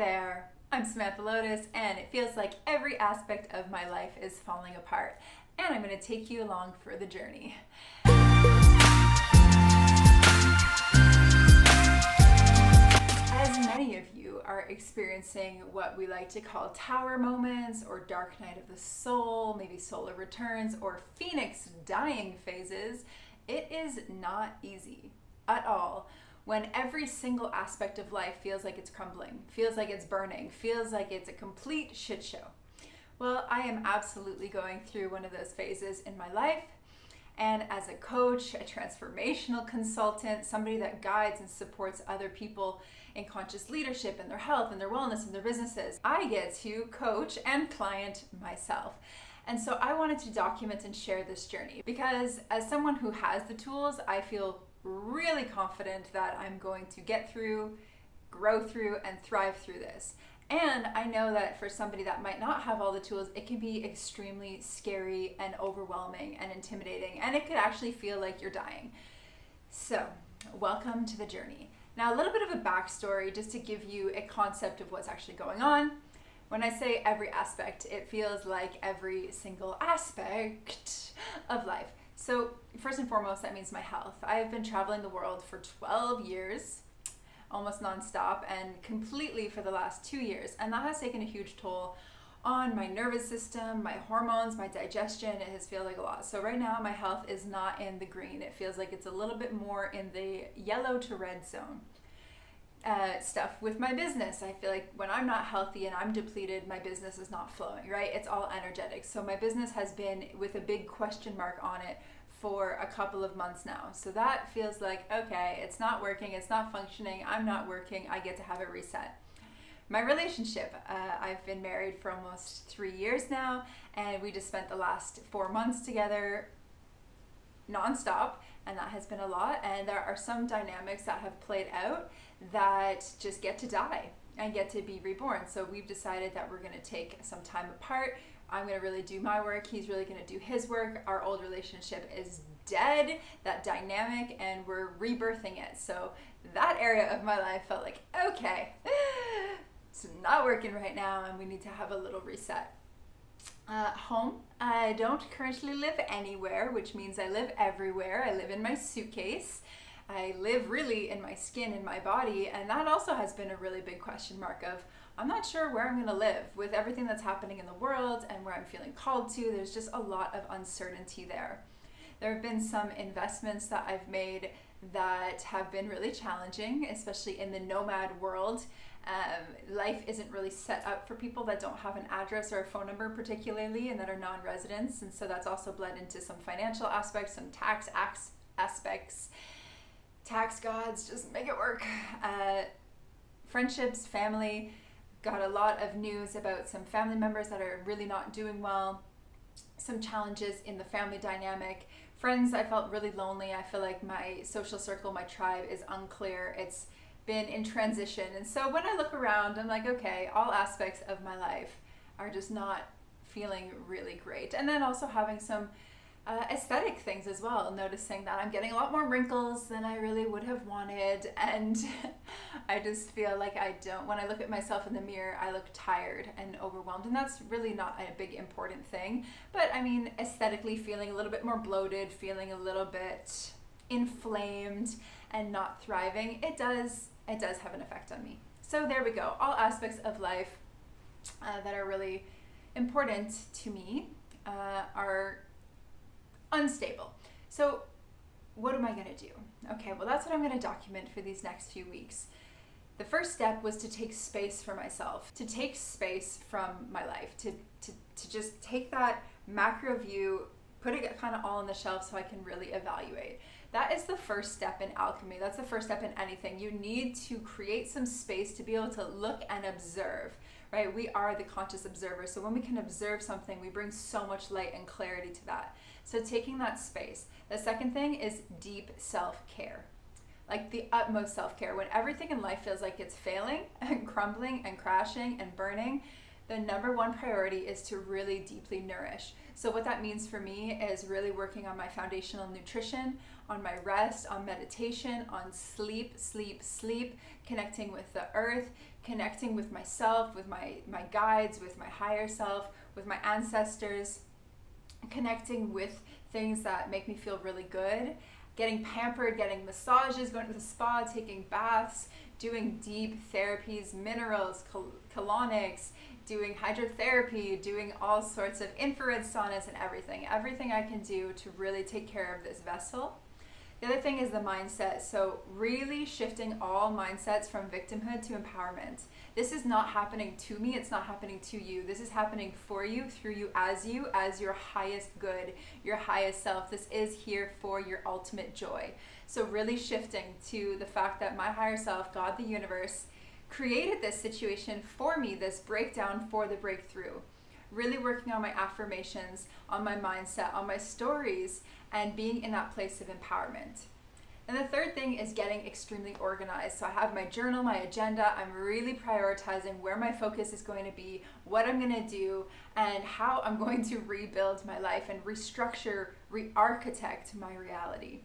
there, I'm Samantha Lotus, and it feels like every aspect of my life is falling apart, and I'm going to take you along for the journey. As many of you are experiencing what we like to call tower moments or dark night of the soul, maybe solar returns or phoenix dying phases, it is not easy at all when every single aspect of life feels like it's crumbling, feels like it's burning, feels like it's a complete shit show. Well, I am absolutely going through one of those phases in my life. And as a coach, a transformational consultant, somebody that guides and supports other people in conscious leadership and their health and their wellness and their businesses, I get to coach and client myself. And so I wanted to document and share this journey because as someone who has the tools, I feel really confident that I'm going to get through, grow through, and thrive through this. And I know that for somebody that might not have all the tools, it can be extremely scary and overwhelming and intimidating, and it could actually feel like you're dying. So, welcome to the journey. Now, a little bit of a backstory just to give you a concept of what's actually going on. When I say every aspect, it feels like every single aspect of life. So, first and foremost, that means my health. I've been traveling the world for 12 years. Almost nonstop and completely for the last 2 years. And that has taken a huge toll on my nervous system, my hormones, my digestion. It has felt like a lot. So right now my health is not in the green. It feels like it's a little bit more in the yellow to red zone. Stuff with my business. I feel like when I'm not healthy and I'm depleted, my business is not flowing, right? It's all energetic. So my business has been with a big question mark on it for a couple of months now. So that feels like, okay, it's not working, it's not functioning, I'm not working, I get to have it reset. My relationship, I've been married for almost 3 years now, and we just spent the last 4 months together nonstop, and that has been a lot. And there are some dynamics that have played out that just get to die and get to be reborn. So we've decided that we're going to take some time apart. I'm going to really do my work. He's really going to do his work. Our old relationship is dead, that dynamic, and we're rebirthing it. So that area of my life felt like, okay, it's not working right now and we need to have a little reset. Home, I don't currently live anywhere, which means I live everywhere. I live in my suitcase. I live really in my skin, in my body, and that also has been a really big question mark of, I'm not sure where I'm going to live with everything that's happening in the world and where I'm feeling called to. There's just a lot of uncertainty there. There have been some investments that I've made that have been really challenging, especially in the nomad world. Life isn't really set up for people that don't have an address or a phone number particularly and that are non-residents, and so that's also bled into some financial aspects, some tax aspects. Tax gods, just make it work. Friendships, family, got a lot of news about some family members that are really not doing well, some challenges in the family dynamic. Friends, I felt really lonely. I feel like my social circle, my tribe is unclear. It's been in transition. And so when I look around, I'm like, okay, all aspects of my life are just not feeling really great. And then also having some aesthetic things as well, noticing that I'm getting a lot more wrinkles than I really would have wanted, and I just feel like when I look at myself in the mirror, I look tired and overwhelmed, and that's really not a big important thing, but I mean aesthetically feeling a little bit more bloated, feeling a little bit inflamed and not thriving, it does have an effect on me. So there we go, all aspects of life that are really important to me are unstable. So what am I going to do? Okay, well that's what I'm going to document for these next few weeks. The first step was to take space for myself, to take space from my life, to just take that macro view, put it kind of all on the shelf so I can really evaluate. That is the first step in alchemy. That's the first step in anything. You need to create some space to be able to look and observe, right? We are the conscious observer. So when we can observe something, we bring so much light and clarity to that. So taking that space. The second thing is deep self-care, like the utmost self-care. When everything in life feels like it's failing and crumbling and crashing and burning, the number one priority is to really deeply nourish. So what that means for me is really working on my foundational nutrition, on my rest, on meditation, on sleep, connecting with the earth, connecting with myself, with my guides, with my higher self, with my ancestors, connecting with things that make me feel really good, getting pampered, getting massages, going to the spa, taking baths, doing deep therapies, minerals, colonics, doing hydrotherapy, doing all sorts of infrared saunas and everything I can do to really take care of this vessel. The other thing is the mindset. So really shifting all mindsets from victimhood to empowerment. This is not happening to me. It's not happening to you. This is happening for you, through you, as your highest good, your highest self. This is here for your ultimate joy. So really shifting to the fact that my higher self, God, the universe, created this situation for me, this breakdown for the breakthrough. Really working on my affirmations, on my mindset, on my stories, and being in that place of empowerment. And the third thing is getting extremely organized. So I have my journal, my agenda. I'm really prioritizing where my focus is going to be, what I'm going to do, and how I'm going to rebuild my life and restructure, re-architect my reality.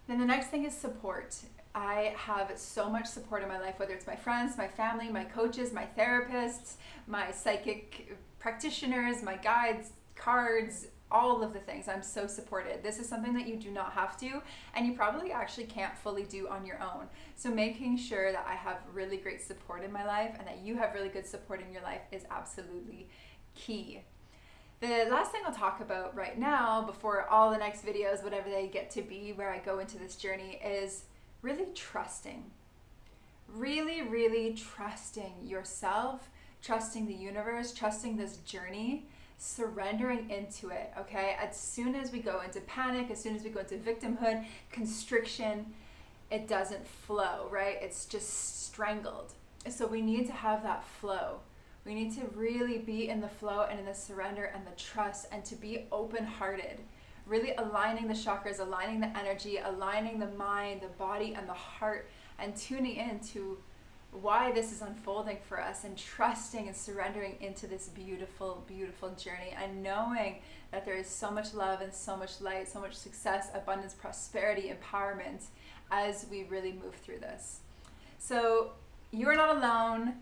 Then the next thing is support. I have so much support in my life, whether it's my friends, my family, my coaches, my therapists, my psychic practitioners, my guides, cards, all of the things. I'm so supported. This is something that you do not have to, and you probably actually can't fully do on your own. So making sure that I have really great support in my life and that you have really good support in your life is absolutely key. The last thing I'll talk about right now, before all the next videos, whatever they get to be, where I go into this journey, is really trusting. Really trusting yourself, trusting the universe, trusting this journey, surrendering into it, okay? As soon as we go into panic, as soon as we go into victimhood, constriction, it doesn't flow, right? It's just strangled. So we need to have that flow. We need to really be in the flow and in the surrender and the trust, and to be open-hearted, really aligning the chakras, aligning the energy, aligning the mind, the body, and the heart, and tuning in to why this is unfolding for us, and trusting and surrendering into this beautiful journey, and knowing that there is so much love and so much light, so much success, abundance, prosperity, empowerment as we really move through this. So you're not alone.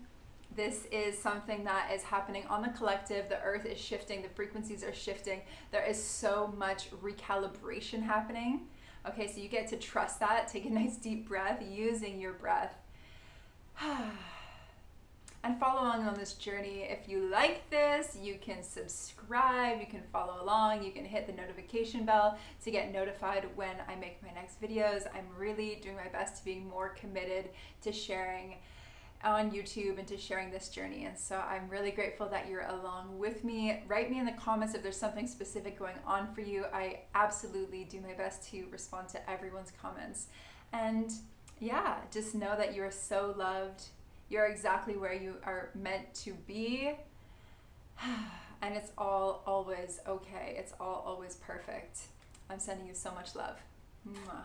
This is something that is happening on the collective. The earth is shifting, the frequencies are shifting. There is so much recalibration happening. Okay, so you get to trust that. Take a nice deep breath using your breath. And follow along on this journey. If you like this, you can subscribe, you can follow along, you can hit the notification bell to get notified when I make my next videos. I'm really doing my best to be more committed to sharing on YouTube and to sharing this journey, and so I'm really grateful that you're along with me. Write me in the comments if there's something specific going on for you. I absolutely do my best to respond to everyone's comments. And yeah, just know that you are so loved. You're exactly where you are meant to be. And it's all always okay. It's all always perfect. I'm sending you so much love. Mwah.